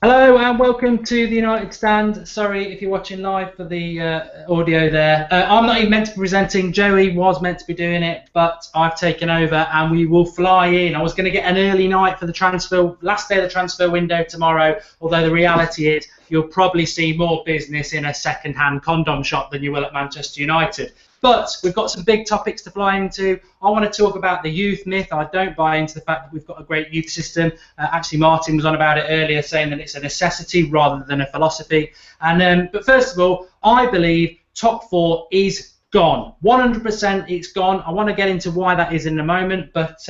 Hello and welcome to the United Stand. Sorry if you're watching live for the audio there. I'm not even meant to be presenting. Joey was meant to be doing it, but I've taken over and we will fly in. I was going to get an early night for the last day of the transfer window tomorrow, although the reality is you'll probably see more business in a second-hand condom shop than you will at Manchester United. But we've got some big topics to fly into. I want to talk about the youth myth. I don't buy into the fact that we've got a great youth system. Actually, Martin was on about it earlier, saying that it's a necessity rather than a philosophy. But first of all, I believe top four is gone. 100% it's gone. I want to get into why that is in a moment, but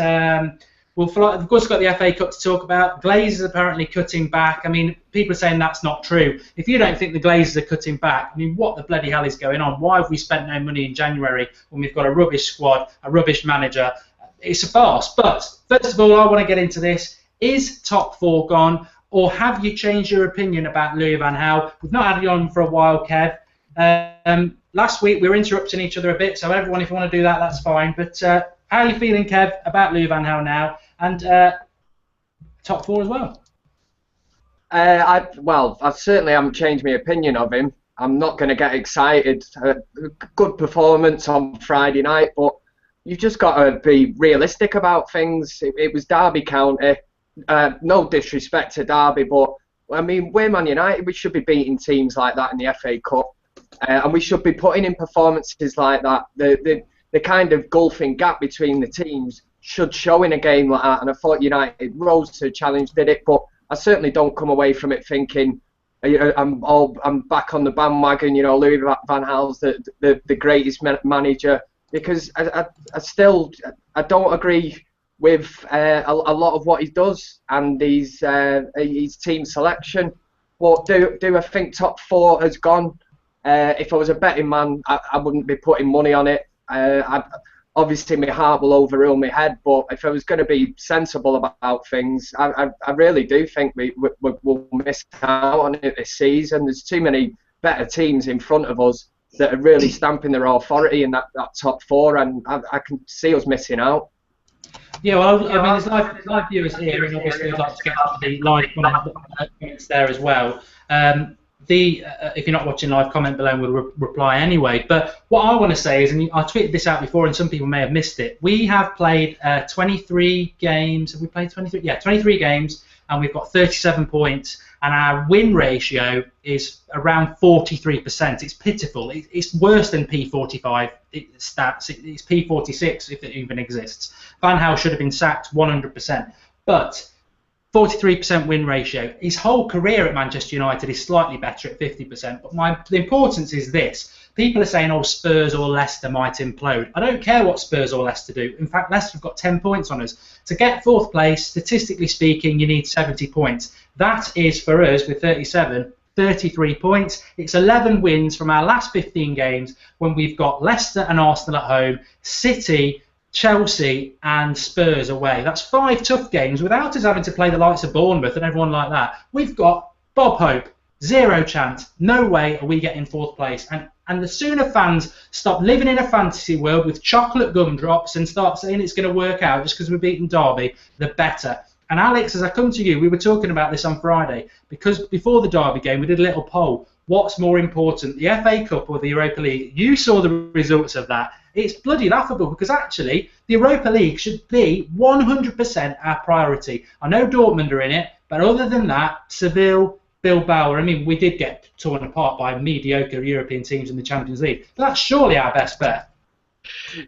we've of course got the FA Cup to talk about. Glazers apparently cutting back. I mean, people are saying that's not true. If you don't think the Glazers are cutting back, I mean, what the bloody hell is going on? Why have we spent no money in January when we've got a rubbish squad, a rubbish manager? It's a farce. But first of all, I want to get into this. Is top four gone, or have you changed your opinion about Louis Van Gaal? We've not had you on for a while, Kev. Last week we were interrupting each other a bit, so everyone, if you want to do that, that's fine. But how are you feeling, Kev, about Louis Van Gaal now? And top four as well. I certainly haven't changed my opinion of him. I'm not going to get excited. Good performance on Friday night, but you've just got to be realistic about things. It was Derby County. No disrespect to Derby, but I mean, we're Man United. We should be beating teams like that in the FA Cup, and we should be putting in performances like that. The kind of gulfing gap between the teams should show in a game like that, and I thought United rose to the challenge, did it, but I certainly don't come away from it thinking I'm back on the bandwagon. You know, Louis Van Gaal's the greatest manager, because I don't agree with a lot of what he does and his team selection. But do I think top four has gone? If I was a betting man, I wouldn't be putting money on it. Obviously, my heart will overrule my head, but if I was going to be sensible about things, I really do think we'll miss out on it this season. There's too many better teams in front of us that are really stamping their authority in that top four, and I can see us missing out. Yeah, well, I mean, there's live viewers here, and obviously I'd like to get to the live comments there as well. If you're not watching live, comment below and we'll reply anyway. But what I want to say is, and I tweeted this out before and some people may have missed it, we have played 23 games. Have we played 23? Yeah, 23 games, and we've got 37 points, and our win ratio is around 43%. It's pitiful. It's worse than P45 stats. It's P46 if it even exists. Van Gaal should have been sacked 100%. But 43% win ratio. His whole career at Manchester United is slightly better at 50%. But the importance is this. People are saying, oh, Spurs or Leicester might implode. I don't care what Spurs or Leicester do. In fact, Leicester have got 10 points on us. To get fourth place, statistically speaking, you need 70 points. That is, for us, with 37, 33 points. It's 11 wins from our last 15 games when we've got Leicester and Arsenal at home, City, Chelsea and Spurs away. That's 5 tough games without us having to play the likes of Bournemouth and everyone like that. We've got Bob Hope, zero chance, no way are we getting fourth place. And the sooner fans stop living in a fantasy world with chocolate gumdrops and start saying it's going to work out just because we're beating Derby, the better. And Alex, as I come to you, we were talking about this on Friday, because before the Derby game we did a little poll. What's more important, the FA Cup or the Europa League? You saw the results of that. It's bloody laughable, because actually the Europa League should be 100% our priority. I know Dortmund are in it, but other than that, Seville, Bilbao, I mean, we did get torn apart by mediocre European teams in the Champions League. But that's surely our best bet.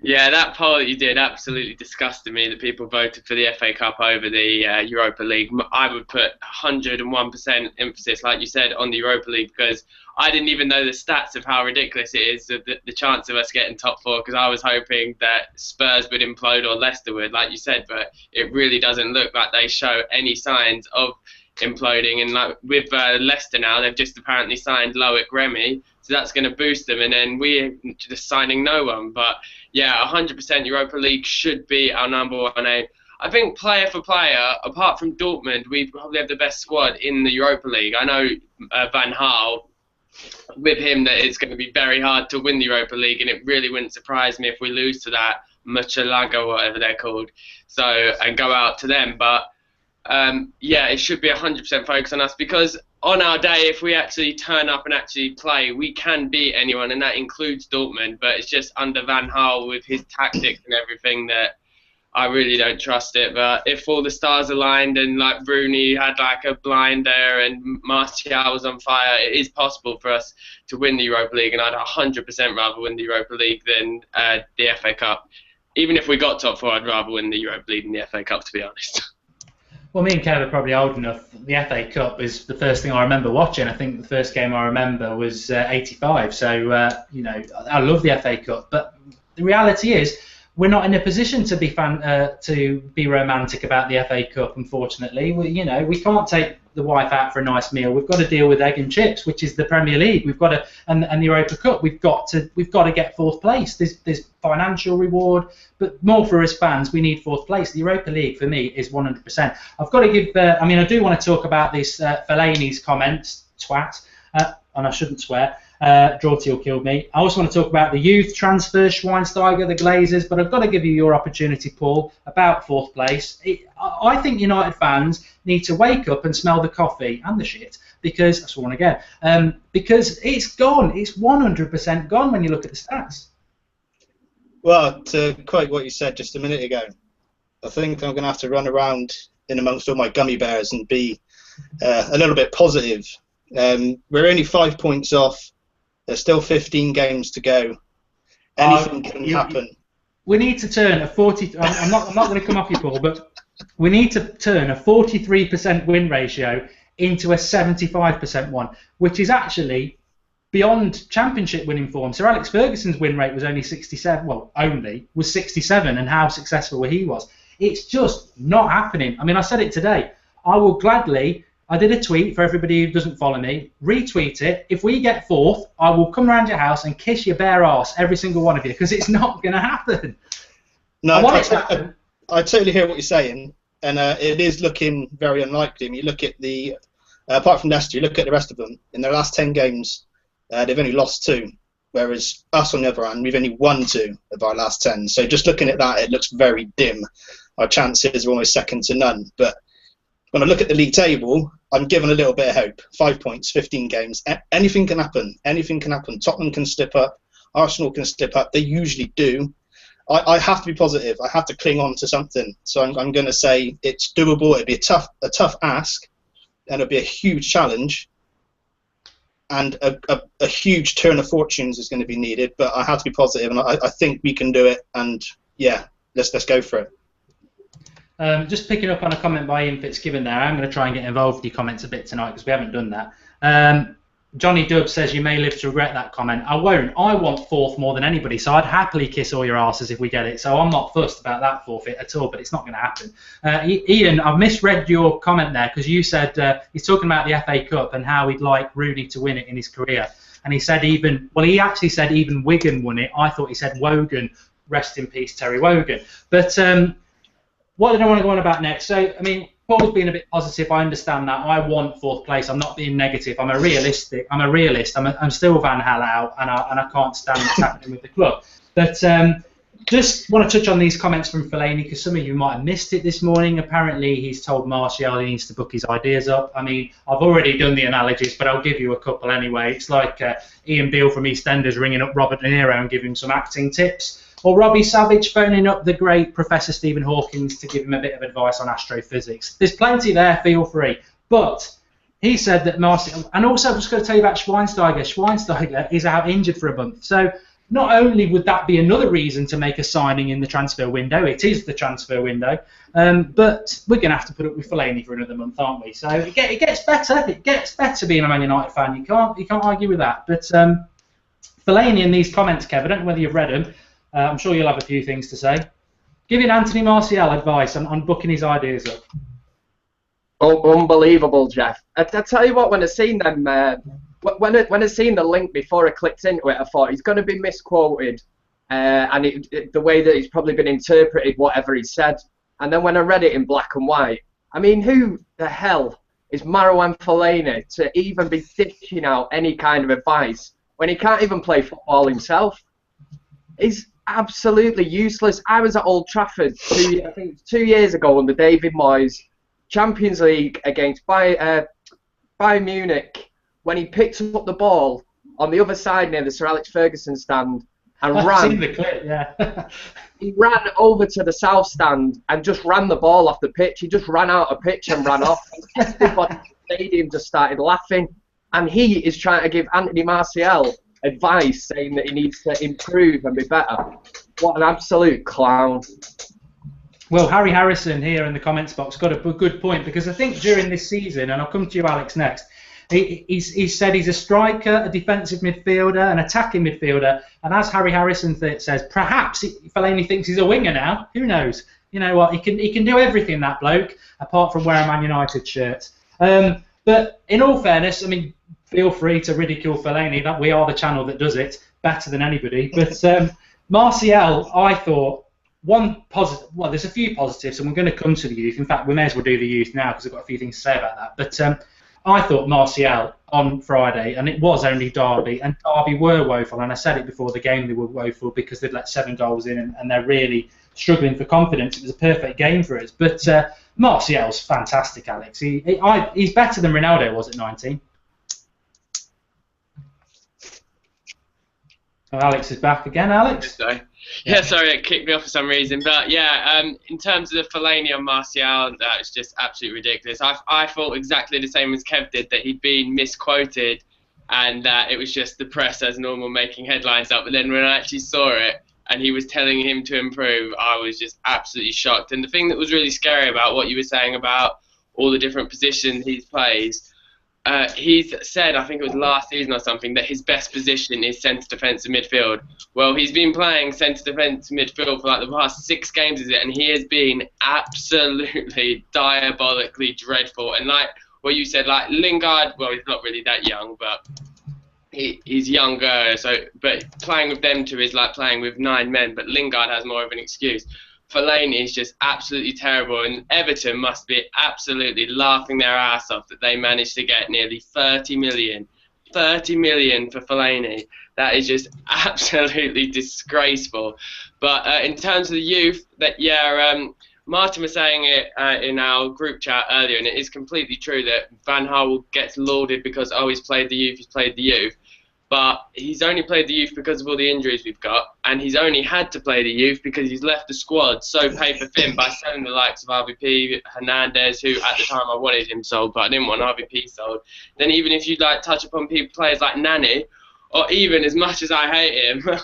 Yeah, that poll that you did absolutely disgusted me, that people voted for the FA Cup over the Europa League. I would put 101% emphasis, like you said, on the Europa League, because I didn't even know the stats of how ridiculous it is, the chance of us getting top four, because I was hoping that Spurs would implode or Leicester would, like you said, but it really doesn't look like they show any signs of imploding. And like with Leicester now, they've just apparently signed Loic Remy, so that's going to boost them, and then we're just signing no one. But yeah, 100% Europa League should be our number one aim. I think player for player, apart from Dortmund, we probably have the best squad in the Europa League. I know Van Gaal, with him, that it's going to be very hard to win the Europa League, and it really wouldn't surprise me if we lose to that Mönchengladbach, whatever they're called, and go out to them. But yeah, it should be 100% focused on us, because on our day, if we actually turn up and actually play, we can beat anyone, and that includes Dortmund. But it's just under Van Gaal with his tactics and everything that I really don't trust it. But if all the stars aligned and like Rooney had like a blinder and Martial was on fire, it is possible for us to win the Europa League, and I'd 100% rather win the Europa League than the FA Cup. Even if we got top four, I'd rather win the Europa League than the FA Cup, to be honest. Well, me and Kev are probably old enough. The FA Cup is the first thing I remember watching. I think the first game I remember was '85. So, you know, I love the FA Cup. But the reality is, we're not in a position to be romantic about the FA Cup. Unfortunately, we can't take the wife out for a nice meal. We've got to deal with egg and chips, which is the Premier League. We've got to, and the Europa Cup. We've got to get fourth place. There's financial reward, but more for us fans, we need fourth place. The Europa League for me is 100%. I've got to give. I do want to talk about this Fellaini's comments, twat, and I shouldn't swear. Drorty killed me. I also want to talk about the youth transfer, Schweinsteiger, the Glazers, but I've got to give you your opportunity, Paul, about fourth place. I think United fans need to wake up and smell the coffee and the shit, because that's one again. Because it's gone. It's 100% gone when you look at the stats. Well, to quote what you said just a minute ago, I think I'm going to have to run around in amongst all my gummy bears and be a little bit positive. We're only 5 points off. There's still 15 games to go. Anything can happen. We need to turn a 40. I'm not going to come off you, Paul, but we need to turn a 43% win ratio into a 75% one, which is actually beyond Championship winning form. Sir Alex Ferguson's win rate was only 67. Well, was 67, and how successful he was. It's just not happening. I mean, I said it today. I will gladly. I did a tweet for everybody who doesn't follow me. Retweet it. If we get fourth, I will come around your house and kiss your bare arse, every single one of you, because it's not going to happen. No, I totally hear what you're saying, and it is looking very unlikely. I mean, you look at the, apart from Leicester, you look at the rest of them. In their last 10 games, they've only lost 2, whereas us, on the other hand, we've only won 2 of our last 10. So just looking at that, it looks very dim. Our chances are almost second to none. But when I look at the league table, I'm given a little bit of hope. 5 points, 15 games. Anything can happen. Anything can happen. Tottenham can slip up. Arsenal can slip up. They usually do. I have to be positive. I have to cling on to something. So I'm going to say it's doable. It'll be a tough ask, and it'll be a huge challenge, and a huge turn of fortunes is going to be needed. But I have to be positive, and I think we can do it. And yeah, let's go for it. Just picking up on a comment by Ian Fitzgibbon there, I'm going to try and get involved with your comments a bit tonight because we haven't done that. Johnny Dubb says you may live to regret that comment. I won't. I want fourth more than anybody, so I'd happily kiss all your asses if we get it. So I'm not fussed about that forfeit at all, but it's not going to happen. Ian, I've misread your comment there because you said he's talking about the FA Cup and how he'd like Rooney to win it in his career. And he said he actually said even Wigan won it. I thought he said Wogan. Rest in peace, Terry Wogan. But what did I want to go on about next? So, I mean, Paul's being a bit positive. I understand that. I want fourth place. I'm not being negative. I'm a realist. I'm still Van Gaal out, and I can't stand what's happening with the club. But just want to touch on these comments from Fellaini because some of you might have missed it this morning. Apparently, he's told Martial he needs to book his ideas up. I mean, I've already done the analogies, but I'll give you a couple anyway. It's like Ian Beale from EastEnders ringing up Robert De Niro and giving him some acting tips. Or Robbie Savage phoning up the great Professor Stephen Hawking to give him a bit of advice on astrophysics. There's plenty there, feel free. But he said that Martial, and also I'm just going to tell you about Schweinsteiger. Schweinsteiger is out injured for a month. So not only would that be another reason to make a signing in the transfer window, it is the transfer window, but we're going to have to put up with Fellaini for another month, aren't we? So it gets better. It gets better being a Man United fan. You can't argue with that. But Fellaini in these comments, Kev, I don't know whether you've read them. I'm sure you'll have a few things to say. Giving Anthony Martial advice on booking his ideas up. Oh, unbelievable, Jeff. I tell you what, when I seen them, when I seen the link before I clicked into it, I thought he's going to be misquoted, and the way that he's probably been interpreted, whatever he said. And then when I read it in black and white, I mean, who the hell is Marouane Fellaini to even be dishing out any kind of advice when he can't even play football himself? He's absolutely useless. I was at Old Trafford 2 years ago under David Moyes, Champions League against Bayern Munich, when he picked up the ball on the other side near the Sir Alex Ferguson stand and I've ran. seen the clip, yeah. He ran over to the south stand and just ran the ball off the pitch. He just ran out of pitch and ran off. Everybody in the stadium just started laughing. And he is trying to give Anthony Martial advice, saying that he needs to improve and be better. What an absolute clown. Well, Harry Harrison here in the comments box got a good point, because I think during this season, and I'll come to you, Alex, next, he said he's a striker, a defensive midfielder, an attacking midfielder, and as Harry Harrison says, perhaps Fellaini thinks he's a winger now. Who knows? You know what? He can do everything, that bloke, apart from wear a Man United shirt. But in all fairness, I mean, feel free to ridicule Fellaini. That we are the channel that does it better than anybody. But Martial, I thought, one positive. Well, there's a few positives, and we're going to come to the youth. In fact, we may as well do the youth now because I've got a few things to say about that. But I thought Martial on Friday, and it was only Derby, and Derby were woeful, and I said it before the game, they were woeful because they'd let 7 goals in, and they're really struggling for confidence. It was a perfect game for us. But Martial's fantastic, Alex. He's better than Ronaldo was at 19. Oh, Alex is back again, Alex? Yeah, sorry, it kicked me off for some reason. But yeah, in terms of the Fellaini on Martial, that was just absolutely ridiculous. I thought exactly the same as Kev did, that he'd been misquoted and that it was just the press as normal making headlines up. But then when I actually saw it and he was telling him to improve, I was just absolutely shocked. And the thing that was really scary about what you were saying about all the different positions he plays, he's said, I think it was last season or something, that his best position is centre defensive midfield. Well, he's been playing centre defensive midfield for like the past 6 games, is it? And he has been absolutely diabolically dreadful. And like what you said, like Lingard, well, he's not really that young, but he's younger. But playing with them two is like playing with 9 men. But Lingard has more of an excuse. Fellaini is just absolutely terrible, and Everton must be absolutely laughing their ass off that they managed to get nearly 30 million. 30 million for Fellaini. That is just absolutely disgraceful. But in terms of the youth, Martin was saying it in our group chat earlier, and it is completely true that Van Gaal gets lauded because, oh, he's played the youth. But he's only played the youth because of all the injuries we've got, and he's only had to play the youth because he's left the squad so paper thin by selling the likes of RVP, Hernandez, who at the time I wanted him sold, but I didn't want RVP sold. Then even if you like touch upon players like Nani, or even as much as I hate him,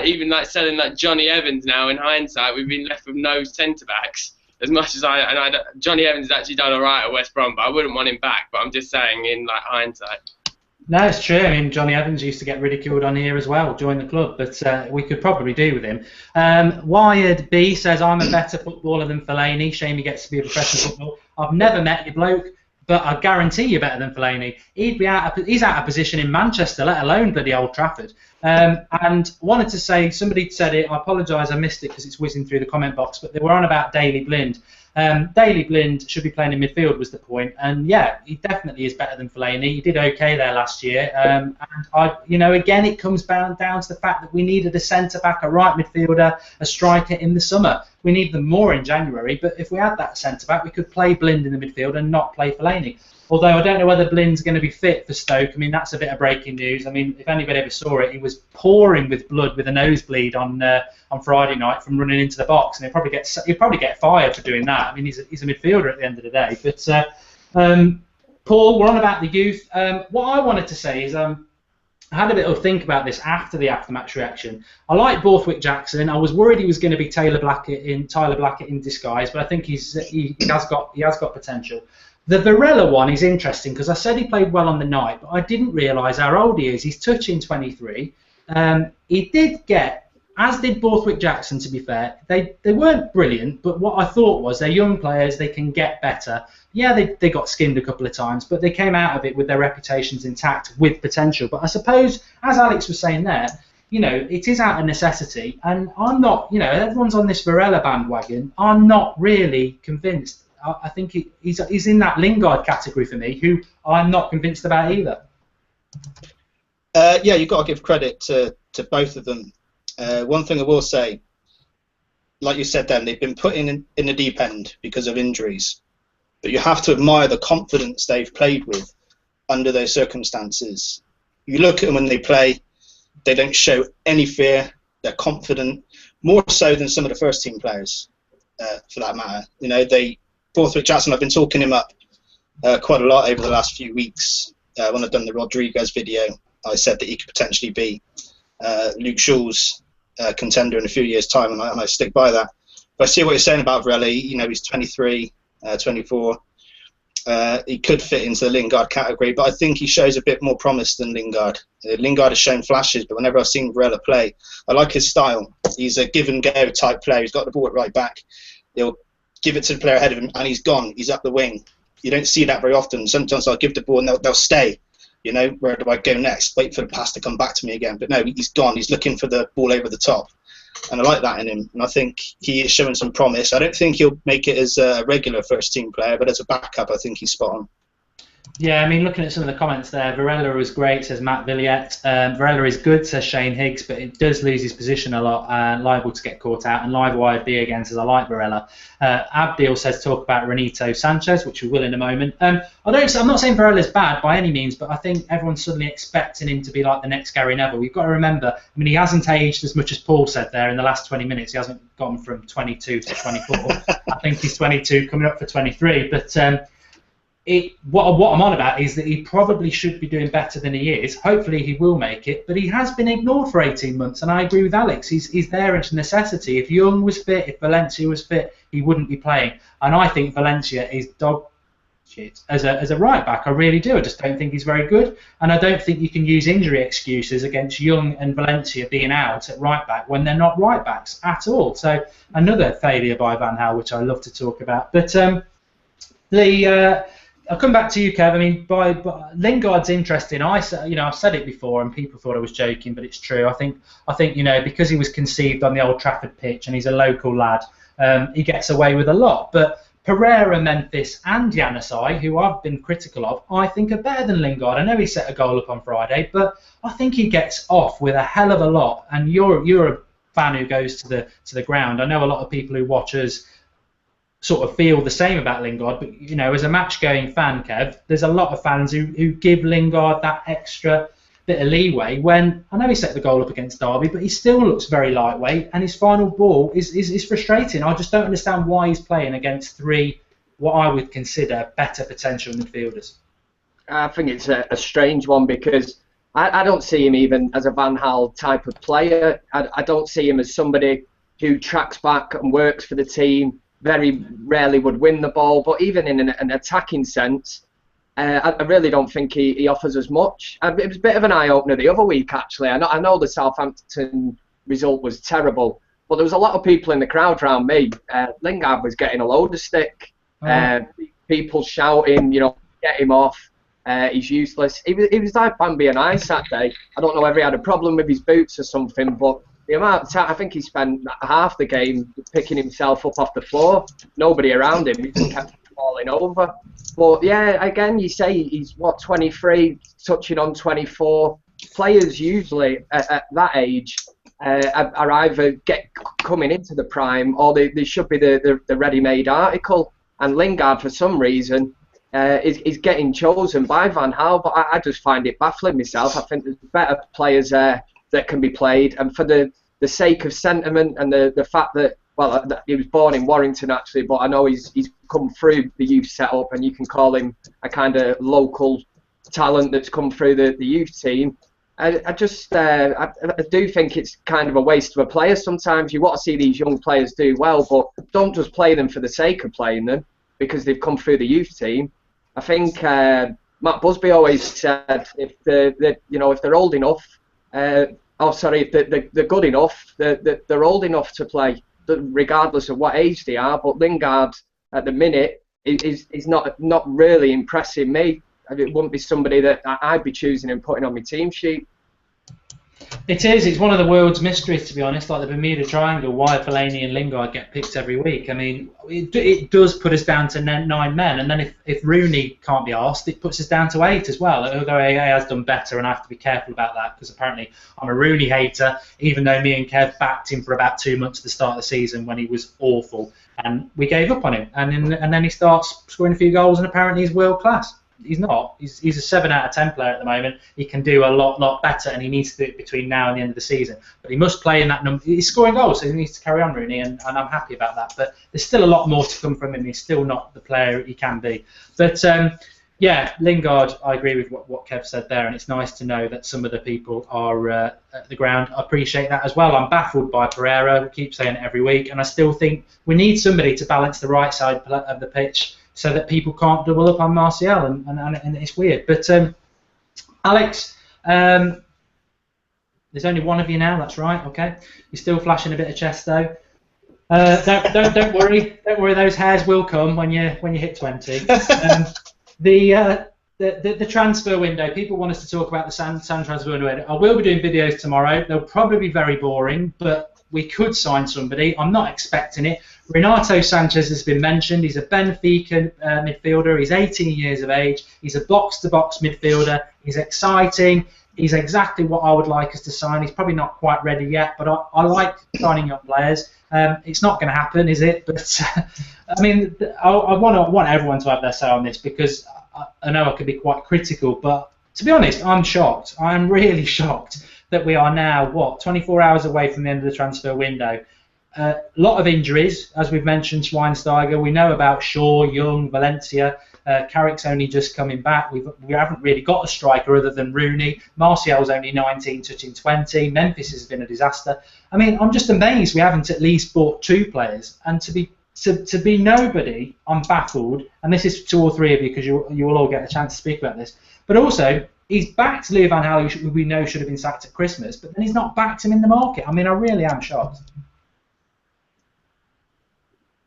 even selling like Johnny Evans now, in hindsight, we've been left with no centre backs. As much as Johnny Evans has actually done alright at West Brom, but I wouldn't want him back. But I'm just saying, in like hindsight. No, it's true. I mean, Johnny Evans used to get ridiculed on here as well, join the club, but we could probably do with him. Wired B says, I'm a better footballer than Fellaini. Shame he gets to be a professional footballer. I've never met you, bloke, but I guarantee you're better than Fellaini. He's out of position in Manchester, let alone bloody Old Trafford. And wanted to say, somebody said it, I apologise, I missed it because it's whizzing through the comment box, but they were on about Daley Blind. Daley Blind should be playing in midfield was the point, and yeah, he definitely is better than Fellaini. He did okay there last year, and again, it comes down to the fact that we needed a centre back, a right midfielder, a striker in the summer. We need them more in January, but if we had that centre back, we could play Blind in the midfield and not play Fellaini. Although I don't know whether Blind's going to be fit for Stoke. I mean, that's a bit of breaking news. I mean, if anybody ever saw it, he was pouring with blood with a nosebleed on Friday night from running into the box, and he'll probably get fired for doing that. I mean, he's a midfielder at the end of the day. But Paul, we're on about the youth. What I wanted to say is I had a bit of think about this after the after-match reaction. I like Borthwick Jackson. I was worried he was going to be Tyler Blackett in disguise, but I think he has got potential. The Varela one is interesting because I said he played well on the night, but I didn't realise how old he is. He's touching 23. He did get, as did Borthwick Jackson, to be fair. They weren't brilliant, but what I thought was they're young players, they can get better. Yeah, they got skinned a couple of times, but they came out of it with their reputations intact with potential. But I suppose, as Alex was saying there, it is out of necessity, and I'm not, everyone's on this Varela bandwagon. I'm not really convinced. I think he's in that Lingard category for me, who I'm not convinced about either. Yeah, you've got to give credit to both of them. One thing I will say, like you said then, they've been put in the deep end because of injuries. but you have to admire the confidence they've played with under those circumstances. You look at them when they play, they don't show any fear. They're confident, more so than some of the first team players, for that matter. You know, Borthwick Jackson, I've been talking him up quite a lot over the last few weeks. When I've done the Rodriguez video, I said that he could potentially be Luke Shaw's contender in a few years' time, and I stick by that. But I see what you're saying about Varela. You know, he's 23, 24. He could fit into the Lingard category, but I think he shows a bit more promise than Lingard. Lingard has shown flashes, but whenever I've seen Varela play, I like his style. He's a give-and-go type player. He's got the ball at right back. He'll give it to the player ahead of him, and he's gone. He's up the wing. You don't see that very often. Sometimes I'll give the ball, and they'll stay. You know, where do I go next? Wait for the pass to come back to me again. But no, he's gone. He's looking for the ball over the top. And I like that in him. And I think he is showing some promise. I don't think he'll make it as a regular first-team player, but as a backup, I think he's spot on. Yeah, I mean, looking at some of the comments there, Varela is great, says Matt Villiette. Varela is good, says Shane Higgs, but it does lose his position a lot and liable to get caught out. And Live YB again says, I like Varela. Abdil says, talk about Renito Sanchez, which we will in a moment. I'm not saying Varela's bad by any means, but I think everyone's suddenly expecting him to be like the next Gary Neville. We've got to remember, I mean, he hasn't aged as much as Paul said there in the last 20 minutes. He hasn't gone from 22 to 24. I think he's 22, coming up for 23. But what I'm on about is that he probably should be doing better than he is. Hopefully he will make it, but he has been ignored for 18 months, and I agree with Alex. He's there as a necessity. If Young was fit, if Valencia was fit, he wouldn't be playing. And I think Valencia is dog shit as a right back. I really do. I just don't think he's very good, and I don't think you can use injury excuses against Young and Valencia being out at right back when they're not right backs at all. So another failure by Van Gaal, which I love to talk about. But I'll come back to you, Kev. I mean, by Lingard's interesting. I've said it before, and people thought I was joking, but it's true. I think because he was conceived on the Old Trafford pitch and he's a local lad, he gets away with a lot. But Pereira, Memphis, and Januzaj, who I've been critical of, I think are better than Lingard. I know he set a goal up on Friday, but I think he gets off with a hell of a lot. And you're a fan who goes to the ground. I know a lot of people who watch us sort of feel the same about Lingard, but as a match-going fan, Kev, there's a lot of fans who give Lingard that extra bit of leeway when, I know he set the goal up against Derby, but he still looks very lightweight, and his final ball is frustrating. I just don't understand why he's playing against three, what I would consider better potential midfielders. I think it's a strange one because I don't see him even as a Van Gaal type of player. I don't see him as somebody who tracks back and works for the team. Very rarely would win the ball, but even in an attacking sense, I really don't think he offers as much. It was a bit of an eye-opener the other week, actually. I know the Southampton result was terrible, but there was a lot of people in the crowd around me. Lingard was getting a load of stick. People shouting, get him off. He's useless. He was like Bambi and Ice that day. I don't know whether he had a problem with his boots or something, but the amount of time, I think he spent half the game picking himself up off the floor. Nobody around him. He just kept falling over. But yeah, again, you say he's 23, touching on 24. Players usually at that age are either coming into the prime or they should be the ready-made article. And Lingard, for some reason, is getting chosen by Van Gaal. But I just find it baffling myself. I think there's better players there that can be played, and for the sake of sentiment and the fact that he was born in Warrington actually, but I know he's come through the youth setup, and you can call him a kind of local talent that's come through the youth team. I do think it's kind of a waste of a player. Sometimes you want to see these young players do well, but don't just play them for the sake of playing them because they've come through the youth team. I think Matt Busby always said if they're old enough. If they're good enough, they're old enough to play, regardless of what age they are. But Lingard, at the minute, is not really impressing me. It wouldn't be somebody that I'd be choosing and putting on my team sheet. It is. It's one of the world's mysteries, to be honest, like the Bermuda Triangle, why Fellaini and Lingard get picked every week. I mean, it does put us down to 9 men, and then if Rooney can't be asked, it puts us down to 8 as well, although AA has done better, and I have to be careful about that, because apparently I'm a Rooney hater, even though me and Kev backed him for about 2 months at the start of the season when he was awful, and we gave up on him, and then he starts scoring a few goals, and apparently he's world class. He's not. He's a 7 out of 10 player at the moment. He can do a lot better, and he needs to do it between now and the end of the season. But he must play in that number. He's scoring goals, so he needs to carry on, Rooney, and I'm happy about that. But there's still a lot more to come from him. He's still not the player he can be. But yeah, Lingard, I agree with what Kev said there, and it's nice to know that some of the people are at the ground. I appreciate that as well. I'm baffled by Pereira. We keep saying it every week, and I still think we need somebody to balance the right side of the pitch, so that people can't double up on Martial, and it's weird. But Alex, there's only one of you now. That's right. Okay, you're still flashing a bit of chest though. Don't worry. Don't worry. Those hairs will come when you hit 20. The transfer window. People want us to talk about the San transfer window. I will be doing videos tomorrow. They'll probably be very boring, but we could sign somebody. I'm not expecting it. Renato Sanchez has been mentioned. He's a Benfica midfielder. He's 18 years of age. He's a box-to-box midfielder. He's exciting. He's exactly what I would like us to sign. He's probably not quite ready yet, but I like signing young players. It's not going to happen, is it? But I mean, I want everyone to have their say on this, because I know I could be quite critical, but to be honest, I'm shocked. I'm really shocked that we are now, 24 hours away from the end of the transfer window. A lot of injuries, as we've mentioned, Schweinsteiger. We know about Shaw, Young, Valencia. Carrick's only just coming back. We haven't really got a striker other than Rooney. Martial's only 19, touching 20. Memphis has been a disaster. I mean, I'm just amazed we haven't at least bought 2 players. And to be nobody, I'm baffled. And this is 2 or 3 of you, because you will all get a chance to speak about this. But also, he's backed Louis Van Gaal, who we know should have been sacked at Christmas, but then he's not backed him in the market. I mean, I really am shocked.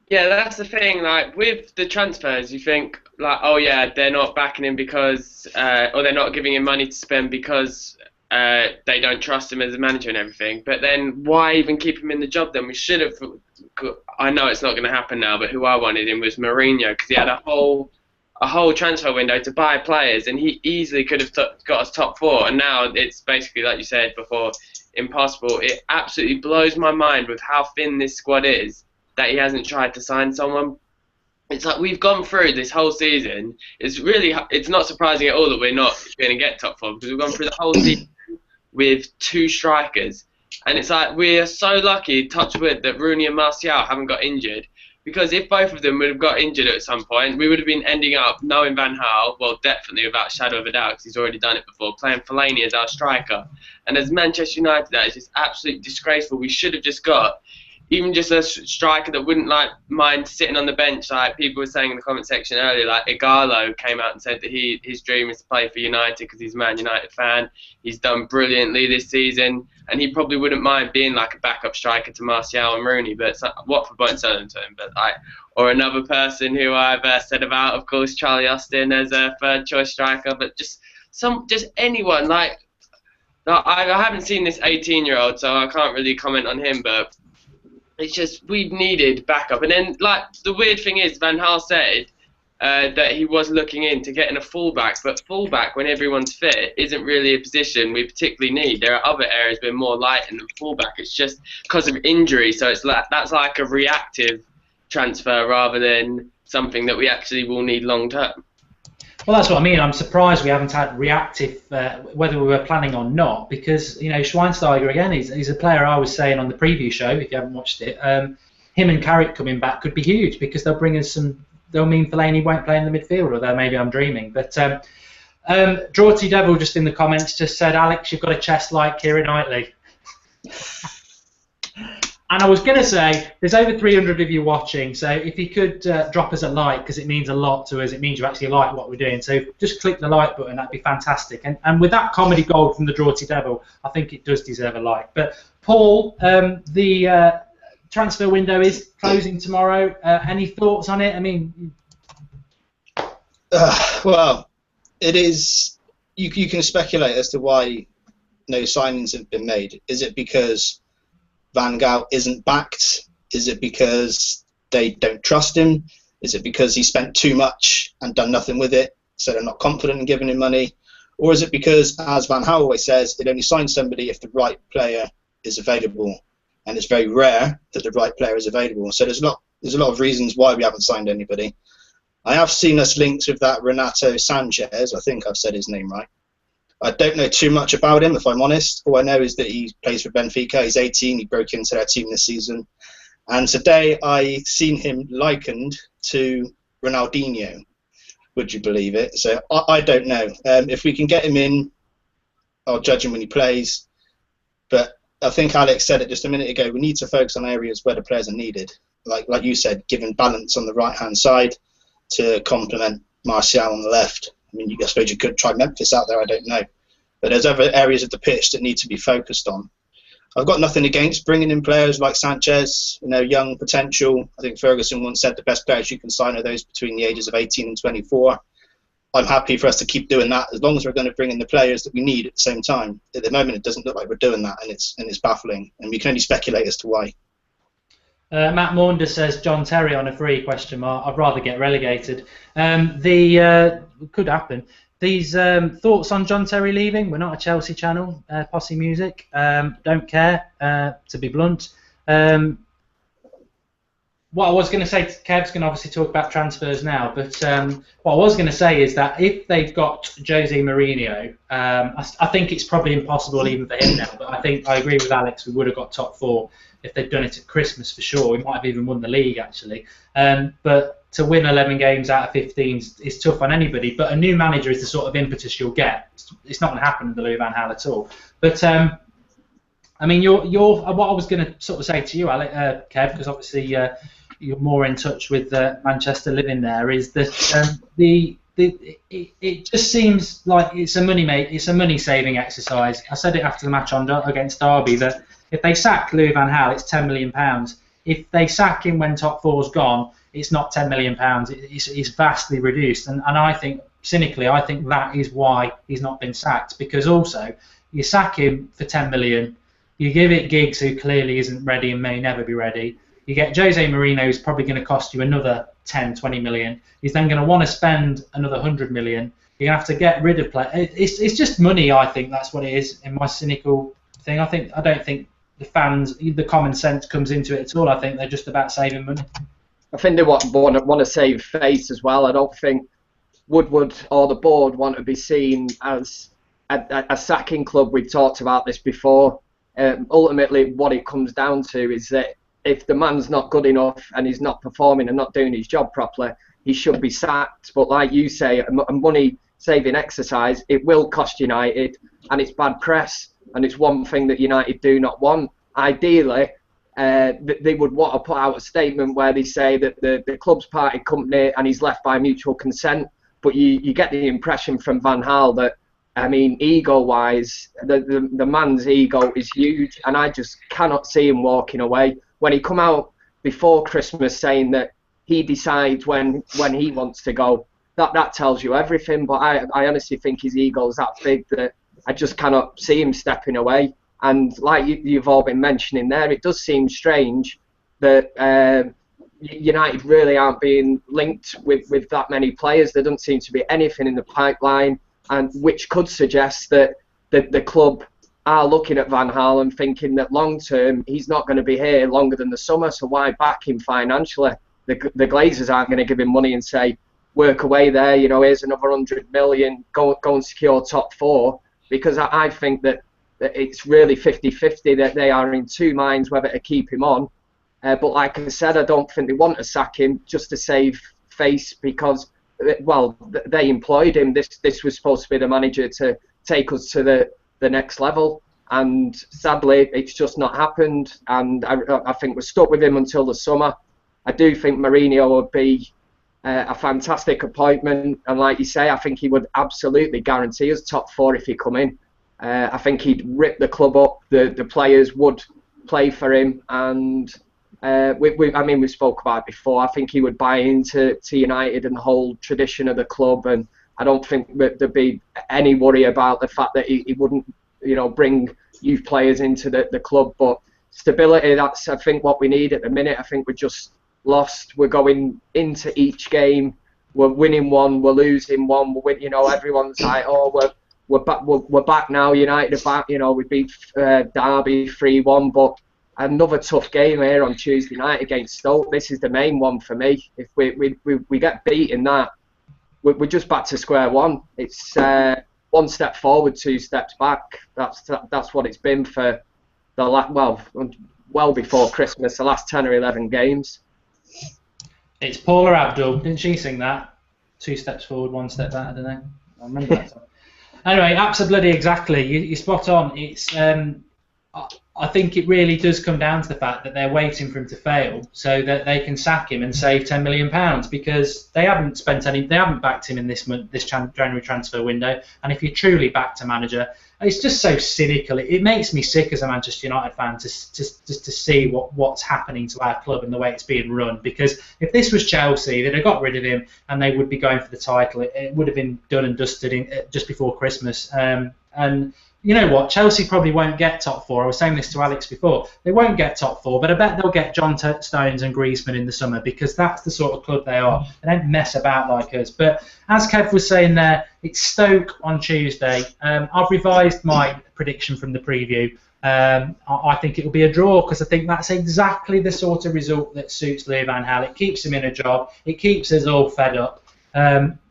Yeah, that's the thing. Like with the transfers, you think like, oh yeah, they're not backing him because, or they're not giving him money to spend because they don't trust him as a manager and everything. But then why even keep him in the job? Then we should have. I know it's not going to happen now, but who I wanted him was Mourinho, because he had a whole transfer window to buy players, and he easily could have got us top 4. And now it's basically, like you said before, impossible. It absolutely blows my mind with how thin this squad is, that he hasn't tried to sign someone. It's like we've gone through this whole season. It's not surprising at all that we're not going to get top 4, because we've gone through the whole season with 2 strikers. And it's like we're so lucky, touch wood, that Rooney and Martial haven't got injured. Because if both of them would have got injured at some point, we would have been ending up knowing Van Gaal, well, definitely without a shadow of a doubt, because he's already done it before, playing Fellaini as our striker. And as Manchester United, that is just absolutely disgraceful. We should have just got even just a striker that wouldn't mind sitting on the bench, like people were saying in the comment section earlier. Like Igalo came out and said that his dream is to play for United because he's a Man United fan. He's done brilliantly this season, and he probably wouldn't mind being like a backup striker to Martial and Rooney. But Watford won't sell him to him. But or another person who I've said about, of course, Charlie Austin as a third choice striker. But just anyone I haven't seen this 18-year-old, so I can't really comment on him, but it's just we've needed backup. And then the weird thing is, Van Gaal said that he was looking into getting a fullback, but fullback when everyone's fit isn't really a position we particularly need. There are other areas we're more light in than fullback. It's just because of injury, so it's that's like a reactive transfer rather than something that we actually will need long term. Well, that's what I mean. I'm surprised we haven't had reactive, whether we were planning or not, because Schweinsteiger again. He's a player I was saying on the preview show. If you haven't watched it, him and Carrick coming back could be huge, because they'll bring us some. They'll mean Fellaini won't play in the midfield, although maybe I'm dreaming. But Drawty Devil just in the comments just said, Alex, you've got a chest like Keira Knightley. And I was going to say, there's over 300 of you watching, so if you could drop us a like, because it means a lot to us. It means you actually like what we're doing. So just click the like button. That'd be fantastic. And with that comedy gold from the Drawty Devil, I think it does deserve a like. But Paul, the transfer window is closing tomorrow. Any thoughts on it? I mean, well, it is. You can speculate as to why no signings have been made? Is it because Van Gaal isn't backed? Is it because they don't trust him? Is it because he spent too much and done nothing with it, so they're not confident in giving him money? Or is it because, as Van Gaal always says, it only signs somebody if the right player is available, and it's very rare that the right player is available. So there's a lot of reasons why we haven't signed anybody. I have seen us linked with that Renato Sanchez. I think I've said his name right. I don't know too much about him, if I'm honest. All I know is that he plays for Benfica. He's 18. He broke into their team this season. And today I seen him likened to Ronaldinho. Would you believe it? So I don't know. If we can get him in, I'll judge him when he plays. But I think Alex said it just a minute ago. We need to focus on areas where the players are needed. Like you said, giving balance on the right-hand side to complement Martial on the left. I mean, I suppose you could try Memphis out there, I don't know. But there's other areas of the pitch that need to be focused on. I've got nothing against bringing in players like Sanchez, young potential. I think Ferguson once said the best players you can sign are those between the ages of 18 and 24. I'm happy for us to keep doing that as long as we're going to bring in the players that we need at the same time. At the moment, it doesn't look like we're doing that, and it's baffling. And we can only speculate as to why. Matt Maunder says John Terry on a free ? I'd rather get relegated. Could happen. These thoughts on John Terry leaving? We're not a Chelsea channel. Posse Music. Don't care. To be blunt. What I was going to say, Kev's going to obviously talk about transfers now, but what I was going to say is that if they've got Jose Mourinho, I think it's probably impossible even for him now, but I agree with Alex, we would have got top 4 if they'd done it at Christmas for sure. We might have even won the league, actually. But to win 11 games out of 15 is tough on anybody, but a new manager is the sort of impetus you'll get. It's not going to happen with the Louis Van Gaal at all. But I mean, you're what I was going to sort of say to you, Alex, Kev, because obviously you're more in touch with Manchester living there, is that it just seems like it's a money saving exercise. I said it after the match against Derby that if they sack Louis Van Gaal, it's £10 million. If they sack him when top 4's gone, it's not £10 million. It's vastly reduced, and I think cynically, I think that is why he's not been sacked, because also you sack him for 10 million, you give it Giggs, who clearly isn't ready and may never be ready. You get Jose Mourinho, who's probably going to cost you another 10, 20 million. He's then going to want to spend another 100 million. You're going to have to get rid of players. It's just money, I think. That's what it is in my cynical thing. I don't think the fans, the common sense comes into it at all. I think they're just about saving money. I think they want to save face as well. I don't think Woodward or the board want to be seen as a sacking club. We've talked about this before. Ultimately, what it comes down to is that if the man's not good enough and he's not performing and not doing his job properly, he should be sacked. But like you say, a money-saving exercise, it will cost United, and it's bad press, and it's one thing that United do not want. Ideally, they would want to put out a statement where they say that the club's party company and he's left by mutual consent, but you get the impression from Van Gaal that, I mean, ego-wise, the man's ego is huge, and I just cannot see him walking away. When he come out before Christmas saying that he decides when he wants to go, that tells you everything. But I honestly think his ego is that big that I just cannot see him stepping away. And like you've all been mentioning there, it does seem strange that United really aren't being linked with that many players. There doesn't seem to be anything in the pipeline, and which could suggest that the club are looking at Van Gaal and thinking that long term he's not going to be here longer than the summer, so why back him financially? The Glazers aren't going to give him money and say, work away there, here's another 100 million, go and secure top 4, because I think that it's really 50-50, that they are in two minds whether to keep him on. But like I said, I don't think they want to sack him just to save face, because, well, they employed him. This was supposed to be the manager to take us to the next level, and sadly it's just not happened, and I think we're stuck with him until the summer. I do think Mourinho would be a fantastic appointment, and like you say, I think he would absolutely guarantee us top 4 if he come in. I think he'd rip the club up, the players would play for him, and we spoke about it before. I think he would buy into United and the whole tradition of the club, and I don't think that there'd be any worry about the fact that he wouldn't bring youth players into the club. But stability, that's I think what we need at the minute. I think we're just lost. We're going into each game, we're winning one, we're losing one. Everyone's like, oh, we're back now. United are back. We beat Derby 3-1, but another tough game here on Tuesday night against Stoke. This is the main one for me. If we get beaten that, we're just back to square one. It's one step forward, 2 steps back. That's what it's been for the well before Christmas, the last 10 or 11 games. It's Paula Abdul, didn't she sing that? 2 steps forward, 1 step back. I don't know. I remember that song. Anyway, absolutely, exactly. You're spot on. It's I think it really does come down to the fact that they're waiting for him to fail so that they can sack him and save £10 million, because they haven't backed him in this January transfer window. And if you truly backed a manager, it's just so cynical. It makes me sick as a Manchester United fan to see what's happening to our club and the way it's being run. Because if this was Chelsea, they'd have got rid of him and they would be going for the title. It would have been done and dusted just before Christmas. And you know what? Chelsea probably won't get top 4. I was saying this to Alex before. They won't get top 4, but I bet they'll get John Stones and Griezmann in the summer, because that's the sort of club they are. They don't mess about like us. But as Kev was saying there, it's Stoke on Tuesday. I've revised my prediction from the preview. I think it will be a draw, because I think that's exactly the sort of result that suits Louis Van Gaal. It keeps him in a job. It keeps us all fed up.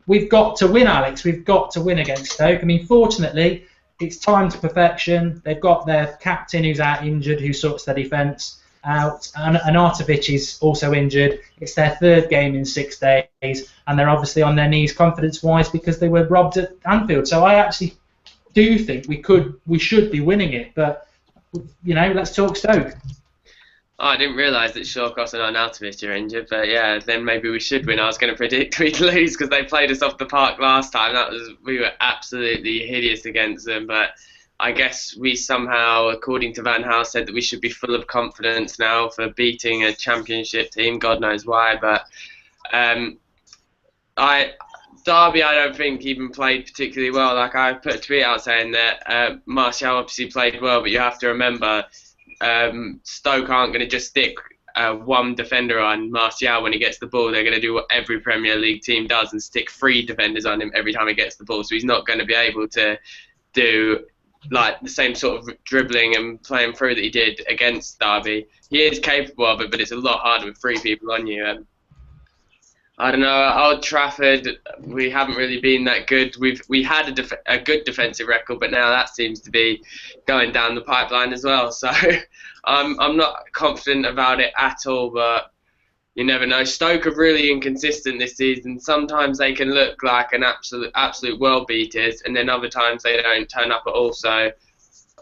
We've got to win, Alex. We've got to win against Stoke. I mean, fortunately, it's time to perfection. They've got their captain who's out injured, who sorts their defence out, and Arnautovic is also injured. It's their 3rd game in 6 days, and they're obviously on their knees confidence-wise because they were robbed at Anfield. So I actually do think we should be winning it, but let's talk Stoke. Oh, I didn't realise that Shawcross and Arnautovic are injured, but yeah, then maybe we should win. I was going to predict we'd lose because they played us off the park last time. We were absolutely hideous against them, but I guess we somehow, according to Van Gaal, said that we should be full of confidence now for beating a championship team. God knows why, but Derby, I don't think even played particularly well. Like, I put a tweet out saying that Martial obviously played well, but you have to remember, Stoke aren't going to just stick one defender on Martial when he gets the ball. They're going to do what every Premier League team does and stick 3 defenders on him every time he gets the ball. So he's not going to be able to do like the same sort of dribbling and playing through that he did against Derby. He is capable of it, but it's a lot harder with 3 people on you. I don't know, Old Trafford, we haven't really been that good. We had a good defensive record, but now that seems to be going down the pipeline as well. So I'm not confident about it at all, but you never know. Stoke are really inconsistent this season. Sometimes they can look like an absolute world beaters, and then other times they don't turn up at all. So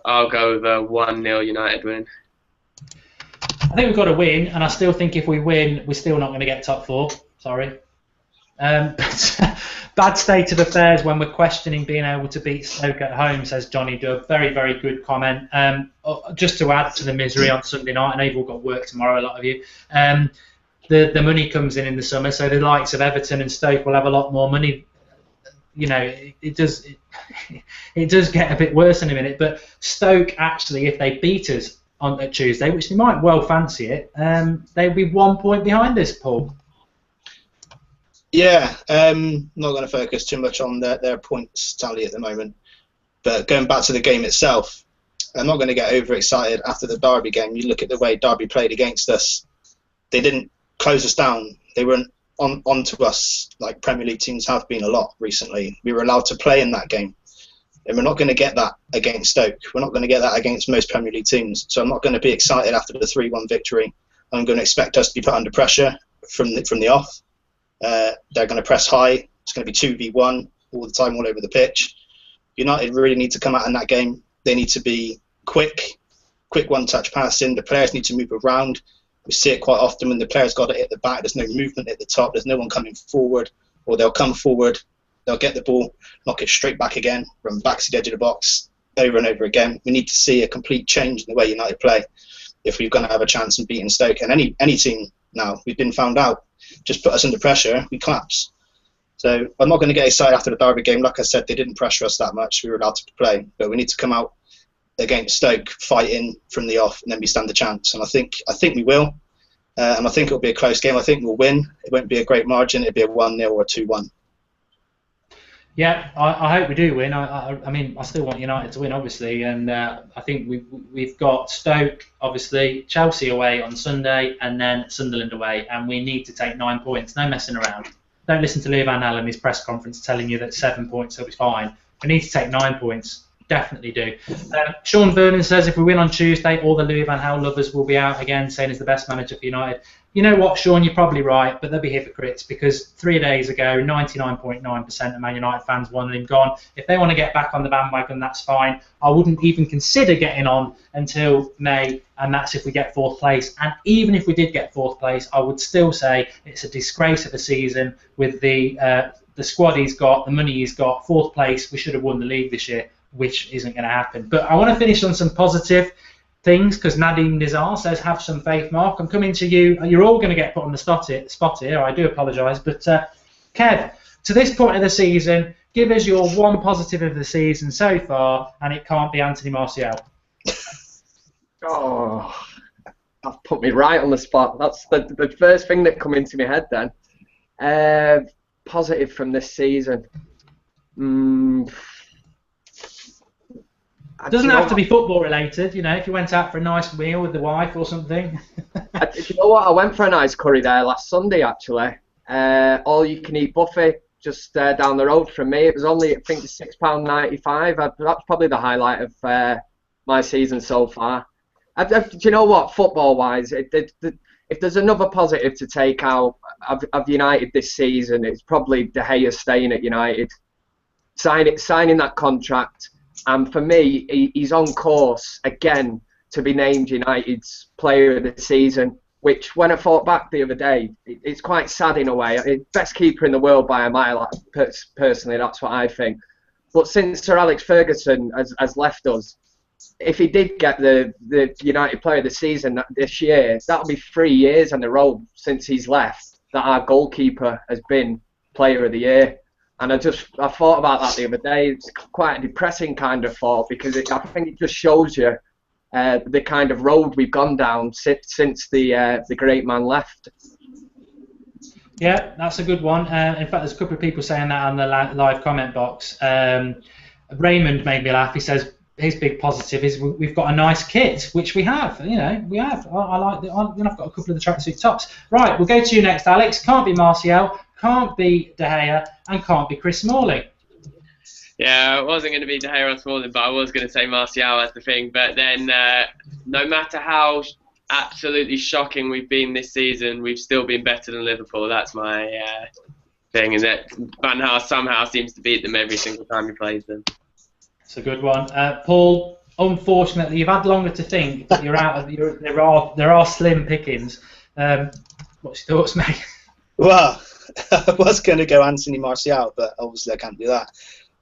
I'll go with a 1-0 United win. I think we've got to win, and I still think if we win, we're still not going to get top 4. Sorry. Bad state of affairs when we're questioning being able to beat Stoke at home, says Johnny Dub. Very, very good comment. Just to add to the misery on Sunday night, I know you've all got work tomorrow, a lot of you. The money comes in the summer, so the likes of Everton and Stoke will have a lot more money. It does get a bit worse in a minute. But Stoke, actually, if they beat us on Tuesday, which they might well fancy it, they'll be 1 point behind us, Paul. Yeah, not going to focus too much on their points tally at the moment. But going back to the game itself, I'm not going to get overexcited after the Derby game. You look at the way Derby played against us. They didn't close us down. They weren't onto us like Premier League teams have been a lot recently. We were allowed to play in that game. And we're not going to get that against Stoke. We're not going to get that against most Premier League teams. So I'm not going to be excited after the 3-1 victory. I'm going to expect us to be put under pressure from the off. They're going to press high. It's going to be 2v1 all the time, all over the pitch. United really need to come out in that game. They need to be quick one-touch passing. The players need to move around. We see it quite often when the players got it at the back. There's no movement at the top. There's no one coming forward, or they'll come forward, they'll get the ball, knock it straight back again, run back to the edge of the box, over and over again. We need to see a complete change in the way United play if we're going to have a chance in beating Stoke. And any team now, we've been found out. Just put us under pressure, we collapse. So I'm not going to get excited after the Derby game. Like I said, they didn't pressure us that much. We were allowed to play, but we need to come out against Stoke, fighting from the off, and then we stand a chance. And I think we will. And I think it'll be a close game. I think we'll win. It won't be a great margin. It'll be a 1-0 or a 2-1. Yeah, I hope we do win. I mean, I still want United to win, obviously, and I think we've got Stoke, obviously, Chelsea away on Sunday, and then Sunderland away, and we need to take 9 points. No messing around. Don't listen to Louis Van Gaal in his press conference telling you that 7 points will be fine. We need to take 9 points. Definitely do. Sean Vernon says if we win on Tuesday, all the Louis Van Gaal lovers will be out again, saying he's the best manager for United. You know what, Sean, you're probably right, but they'll be hypocrites because 3 days ago, 99.9% of Man United fans wanted him gone. If they want to get back on the bandwagon, that's fine. I wouldn't even consider getting on until May, and that's if we get 4th place. And even if we did get 4th place, I would still say it's a disgrace of a season with the squad he's got, the money he's got. 4th place, we should have won the league this year, which isn't going to happen. But I want to finish on some positive things because Nadim Nizar says, have some faith, Mark. I'm coming to you. You're all going to get put on the spot here. I do apologise. But Kev, to this point of the season, give us your one positive of the season so far, and it can't be Anthony Martial. Oh, I've put me right on the spot. That's the first thing that come into my head then. Positive from this season. It doesn't have to be football related, you know, if you went out for a nice meal with the wife or something. You know what, I went for a nice curry there last Sunday actually. All you can eat buffet just down the road from me. It was only, I think, £6.95. That's probably the highlight of my season so far. Do you know what, football wise, if there's another positive to take out of United this season, it's probably De Gea staying at United, signing that contract. And for me, he's on course again to be named United's player of the season, which when I thought back the other day, it's quite sad in a way. Best keeper in the world by a mile, personally, that's what I think. But since Sir Alex Ferguson has left us, if he did get the United player of the season this year, that'll be 3 years in a row since he's left that our goalkeeper has been player of the year. And I thought about that the other day. It's quite a depressing kind of thought because I think it just shows you the kind of road we've gone down since the great man left. Yeah, that's a good one. In fact, there's a couple of people saying that on the live comment box. Raymond made me laugh. He says his big positive is we've got a nice kit, which we have. You know, we have. I like the. I've got a couple of the tracksuit tops. Right, we'll go to you next, Alex. Can't be Martial. Can't be De Gea, and can't be Chris Smalling. Yeah, it wasn't going to be De Gea or Smalling, but I was going to say Martial as the thing. But then, no matter how absolutely shocking we've been this season, we've still been better than Liverpool. That's my thing, and that Van Gaal somehow seems to beat them every single time he plays them. It's a good one. Paul, unfortunately, you've had longer to think, but you're out of there are slim pickings. What's your thoughts, mate? Well, I was going to go Anthony Martial, but obviously I can't do that.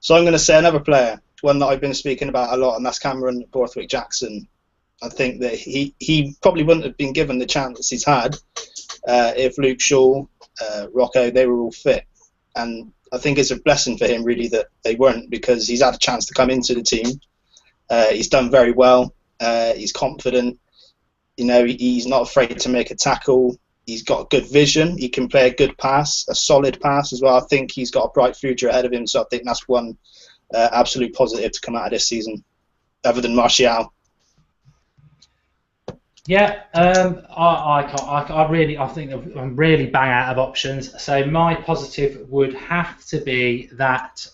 So I'm going to say another player, one that I've been speaking about a lot, and that's Cameron Borthwick-Jackson. I think that he probably wouldn't have been given the chance he's had if Luke Shaw, Rocco, they were all fit. And I think it's a blessing for him, really, that they weren't, because he's had a chance to come into the team. He's done very well. He's confident. You know, he's not afraid to make a tackle. He's got good vision. He can play a good pass, a solid pass as well. I think he's got a bright future ahead of him. So I think that's one absolute positive to come out of this season, other than Martial. Yeah, I think I'm really bang out of options. So my positive would have to be that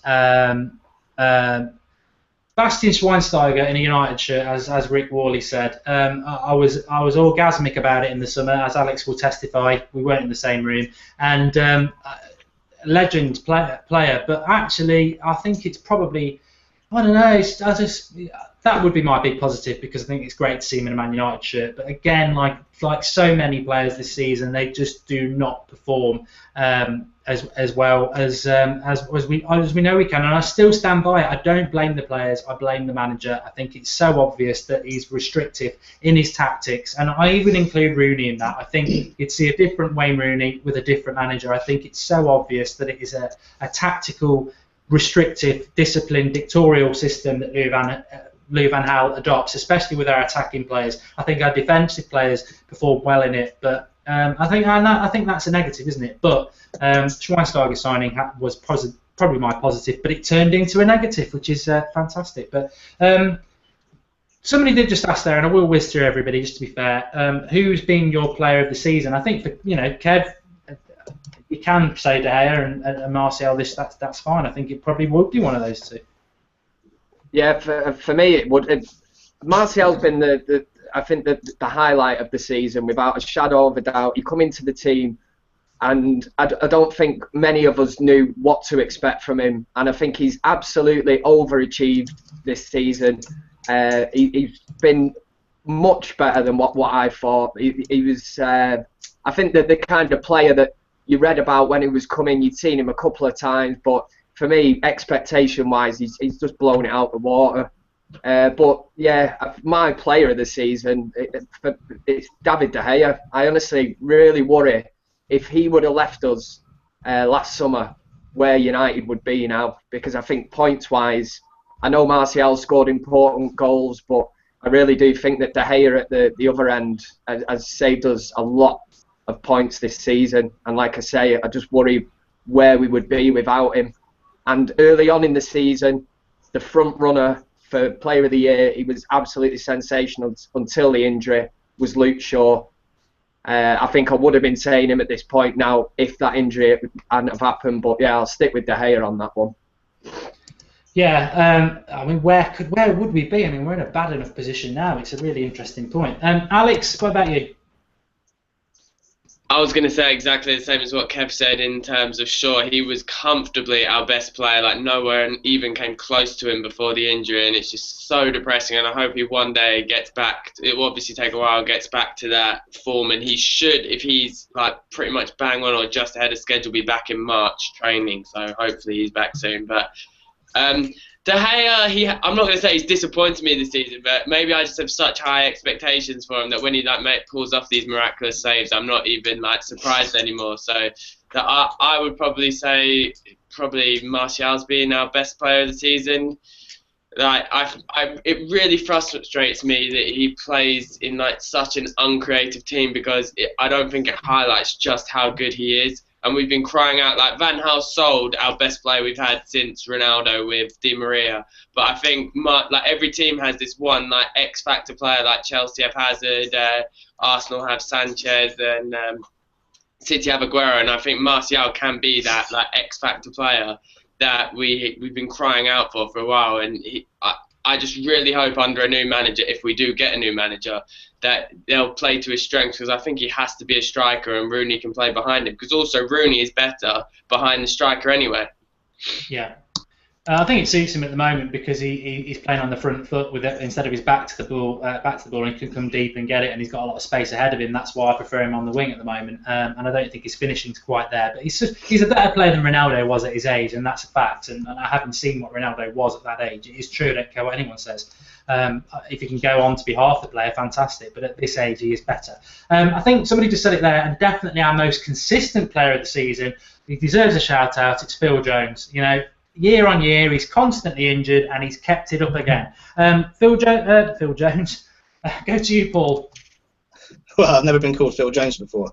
Bastian Schweinsteiger in a United shirt, as Rick Worley said. I was orgasmic about it in the summer, as Alex will testify. We weren't in the same room, and legend player. But actually, I think it's probably, I don't know. That would be my big positive, because I think it's great to see him in a Man United shirt. But again, like so many players this season, they just do not perform as well as we know we can. And I still stand by it. I don't blame the players. I blame the manager. I think it's so obvious that he's restrictive in his tactics, and I even include Rooney in that. I think you'd see a different Wayne Rooney with a different manager. I think it's so obvious that it is a tactical, restrictive, disciplined, dictatorial system that Louis Louis Van Gaal adopts, especially with our attacking players. I think our defensive players perform well in it, but I think that's a negative, isn't it? But Schweinsteiger's signing was probably my positive, but it turned into a negative, which is fantastic. But somebody did just ask there, and I will whiz through everybody just to be fair. Who's been your player of the season? I think for, Kev, you can say De Gea and Martial. That's fine. I think it probably would be one of those two. Yeah, for me it would. Martial's been the highlight of the season without a shadow of a doubt. He come into the team, and I don't think many of us knew what to expect from him, and I think he's absolutely overachieved this season. He's been much better than what I thought. He was. I think that the kind of player that you read about when he was coming, you'd seen him a couple of times, but for me, expectation-wise, he's just blown it out the water. But yeah, my player of the season, it's David De Gea. I honestly really worry if he would have left us last summer, where United would be now, because I think points-wise, I know Martial scored important goals, but I really do think that De Gea at the other end has saved us a lot of points this season. And like I say, I just worry where we would be without him. And early on in the season, the front runner for Player of the Year, he was absolutely sensational until the injury, was Luke Shaw. I think I would have been saying him at this point now if that injury hadn't have happened. But yeah, I'll stick with De Gea on that one. Yeah, I mean, where would we be? I mean, we're in a bad enough position now. It's a really interesting point. Alex, what about you? I was going to say exactly the same as what Kev said in terms of Shaw. He was comfortably our best player, like nowhere even came close to him before the injury, and it's just so depressing. And I hope he one day gets back. It will obviously take a while, gets back to that form, and he should, if he's like pretty much bang on or just ahead of schedule, be back in March training. So hopefully he's back soon. But De Gea, I'm not going to say he's disappointed me this season, but maybe I just have such high expectations for him that when he pulls off these miraculous saves, I'm not even surprised anymore. So that I would probably say Martial's being our best player of the season. It really frustrates me that he plays in such an uncreative team, because I don't think it highlights just how good he is. And we've been crying out, Van Gaal sold our best player we've had since Ronaldo with Di Maria. But I think every team has this one X factor player. Like Chelsea have Hazard, Arsenal have Sanchez, and City have Aguero. And I think Martial can be that X factor player that we've been crying out for a while. And I just really hope under a new manager, if we do get a new manager, that they'll play to his strengths, because I think he has to be a striker and Rooney can play behind him, because also Rooney is better behind the striker anyway. Yeah. I think it suits him at the moment because he's playing on the front foot with it instead of his back to the ball, and he can come deep and get it, and he's got a lot of space ahead of him. That's why I prefer him on the wing at the moment, and I don't think his finishing's quite there. But he's a better player than Ronaldo was at his age, and that's a fact. And I haven't seen what Ronaldo was at that age. It is true. I don't care what anyone says. If he can go on to be half the player, fantastic. But at this age, he is better. I think somebody just said it there, and definitely our most consistent player of the season. He deserves a shout out. It's Phil Jones. Year on year, he's constantly injured, and he's kept it up again. Phil Jones, go to you, Paul. Well, I've never been called Phil Jones before.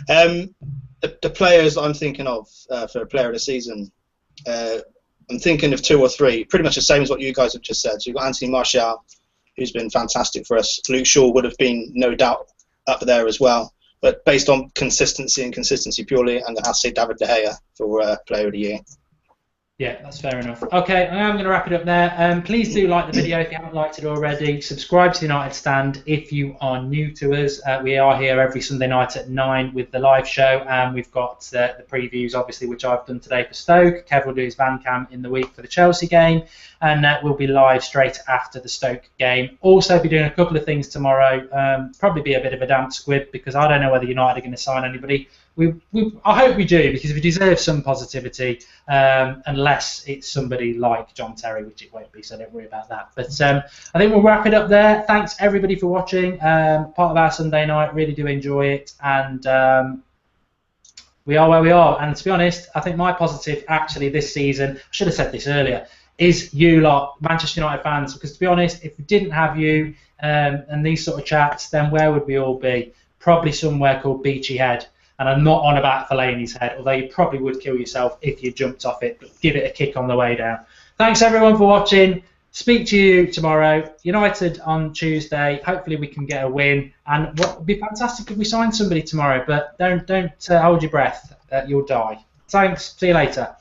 The players I'm thinking of for a player of the season, I'm thinking of two or three, pretty much the same as what you guys have just said. So you've got Anthony Martial, who's been fantastic for us. Luke Shaw would have been, no doubt, up there as well. But based on consistency purely, I'm going to have to say David De Gea for Player of the Year. Yeah, that's fair enough. Okay, I'm going to wrap it up there. Please do like the video if you haven't liked it already. Subscribe to the United Stand if you are new to us. We are here every Sunday night at 9 with the live show, and we've got the previews, obviously, which I've done today for Stoke. Kev will do his van cam in the week for the Chelsea game, and we'll be live straight after the Stoke game. Also, be doing a couple of things tomorrow. Probably be a bit of a damp squib, because I don't know whether United are going to sign anybody. I hope we do, because we deserve some positivity, unless it's somebody like John Terry, which it won't be, so don't worry about that. But I think we'll wrap it up there. Thanks everybody for watching. Part of our Sunday night, really do enjoy it, and we are where we are. And to be honest, I think my positive actually this season, I should have said this earlier, is you lot, Manchester United fans, because to be honest, if we didn't have you and these sort of chats, then where would we all be? Probably somewhere called Beachy Head. And I'm not on about Fellaini's head, although you probably would kill yourself if you jumped off it, but give it a kick on the way down. Thanks everyone for watching. Speak to you tomorrow. United on Tuesday. Hopefully we can get a win, and what would be fantastic if we sign somebody tomorrow, but don't hold your breath. You'll die. Thanks. See you later.